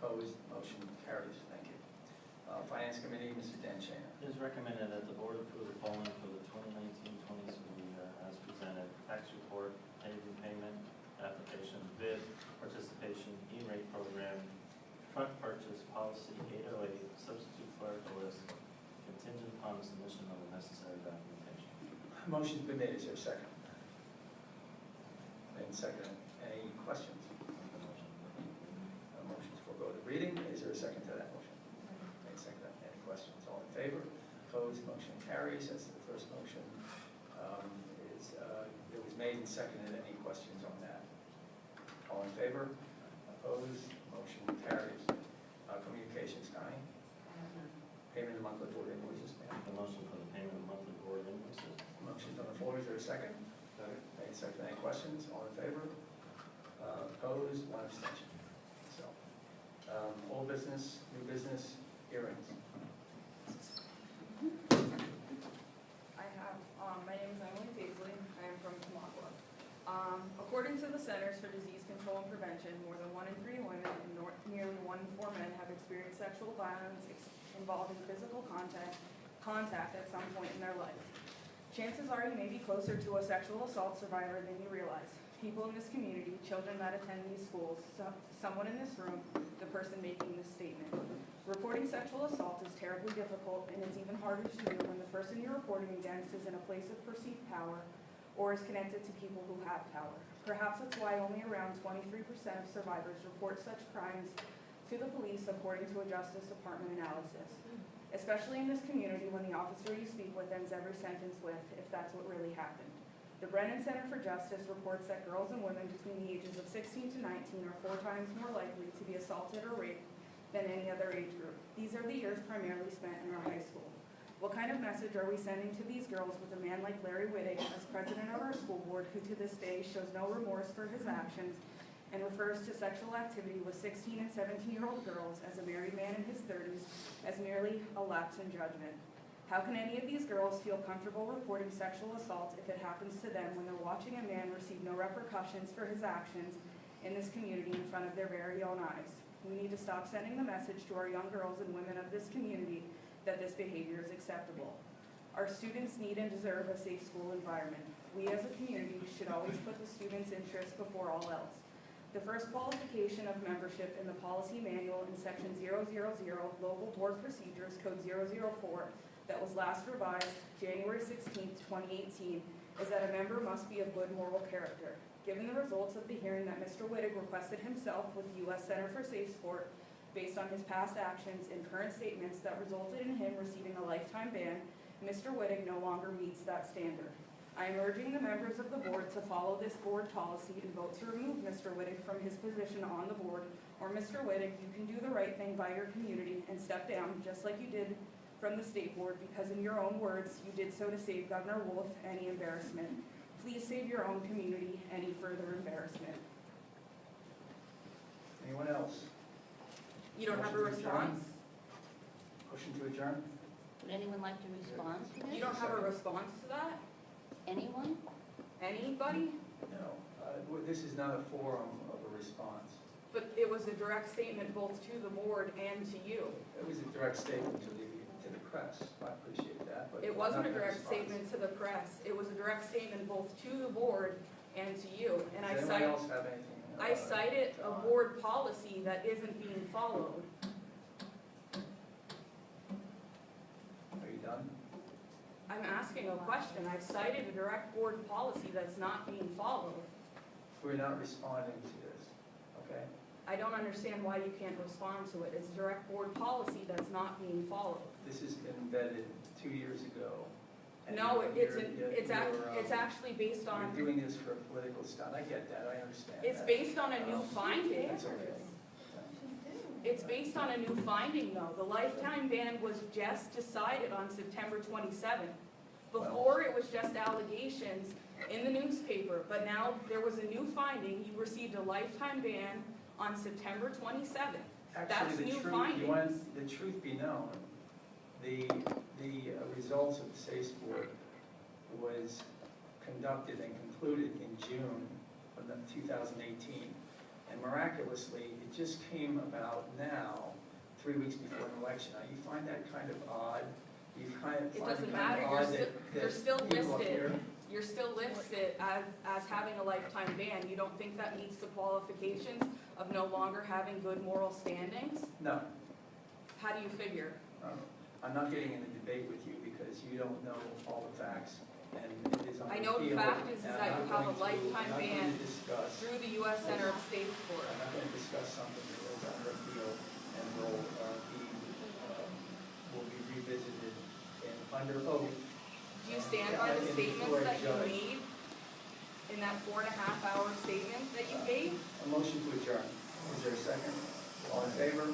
Opposed? Motion carries. Thank you. Finance Committee, Mr. Danchina. It is recommended that the board approve the following for the 2019-20 school year as presented: tax report, payment payment, application, bid, participation, E-rate program, truck purchase, policy 808, substitute clerical list, contingent upon the submission of the necessary documentation. Motion's been made. Is there a second? And second. Any questions? Motion's forego the reading. Is there a second to that motion? Made second. Any questions? All in favor? Opposed? Motion carries. That's the first motion. It was made and seconded. Any questions on that? All in favor? Opposed? Motion carries. Communications, Connie. Payment of monthly board invoices, ma'am. The motion for the payment of monthly board invoices. Motion's on the floor. Is there a second? Made second. Any questions? All in favor? Opposed? One abstention. So, old business, new business, hearings. My name is Emily Paisley. I am from Tamaqua. According to the Centers for Disease Control and Prevention, more than 1 in 3 women and nearly 1 in 4 men have experienced sexual violence involving physical contact at some point in their life. Chances are you may be closer to a sexual assault survivor than you realize. People in this community, children that attend these schools, someone in this room, the person making this statement. Reporting sexual assault is terribly difficult, and it's even harder to do when the person you're reporting against is in a place of perceived power or is connected to people who have power. Perhaps that's why only around 23% of survivors report such crimes to the police, according to a Justice Department analysis. Especially in this community when the officer you speak with ends every sentence with, if that's what really happened. The Brennan Center for Justice reports that girls and women between the ages of 16 to 19 are 4 times more likely to be assaulted or raped than any other age group. These are the years primarily spent in our high school. What kind of message are we sending to these girls with a man like Larry Whittig as president of our school board, who to this day shows no remorse for his actions and refers to sexual activity with 16 and 17-year-old girls as a married man in his 30s as merely a lapse in judgment? How can any of these girls feel comfortable reporting sexual assault if it happens to them when they're watching a man receive no repercussions for his actions in this community in front of their very own eyes? We need to stop sending the message to our young girls and women of this community that this behavior is acceptable. Our students need and deserve a safe school environment. We as a community should always put the students' interests before all else. The first qualification of membership in the policy manual in section 000, Local Board Procedures, Code 004, that was last revised January 16, 2018, is that a member must be of good moral character. Given the results of the hearing that Mr. Whittig requested himself with the U.S. Center for Safe Sport, based on his past actions and current statements that resulted in him receiving a lifetime ban, Mr. Whittig no longer meets that standard. I am urging the members of the board to follow this board policy and vote to remove Mr. Whittig from his position on the board, or Mr. Whittig, you can do the right thing by your community and step down just like you did from the state board, because in your own words, you did so to save Governor Wolf any embarrassment. Please save your own community any further embarrassment. Anyone else? You don't have a Motion to adjourn? response? Motion to adjourn? Would anyone like to respond to this? You don't have a response to that? Anyone? Anybody? No. This is not a forum of a response. But it was a direct statement both to the board and to you. It was a direct statement to the press. I appreciate that. But It wasn't not a direct response. statement to the press. It was a direct statement both to the board and to you. And Does anyone else have anything? I cited a John? board policy that isn't being followed. Are you done? I'm asking a question. I've cited a direct board policy that's not being followed. We're not responding to this, okay? I don't understand why you can't respond to it. It's direct board policy that's not being followed. This has been vetted 2 years ago. and No, you're- it's actually based on, You're doing this for a political stunt. I get that, I understand it's that. based on a new finding. That's okay. It's based on a new finding, though. The lifetime ban was just decided on September 27th. Before, it was just allegations in the newspaper, but now there was a new finding. You received a lifetime ban on September 27th. That's Actually, new you findings. want the truth be known, the results of the Safe Sport was conducted and concluded in June of 2018. And miraculously, it just came about now, 3 weeks before an election. Now, you find that kind of odd? You kind of It find doesn't it kind matter, of you're odd still, that you're still people up listed, here- you're still listed as having a lifetime ban. You don't think that meets the qualifications of no longer having good moral standings? No, How do you figure? I'm not getting in a debate with you because you don't know all the facts, and it is on I know the appeal, fact is and that I'm you not have a going to- lifetime I'm not ban going to discuss, through the U.S. Center of States Court. I'm not going to discuss something that is under appeal and will be revisited and under oath. Do you stand by the And statements before a that you judge. made in that 4.5-hour statement that you gave? A motion to adjourn. Is there a second? All in favor?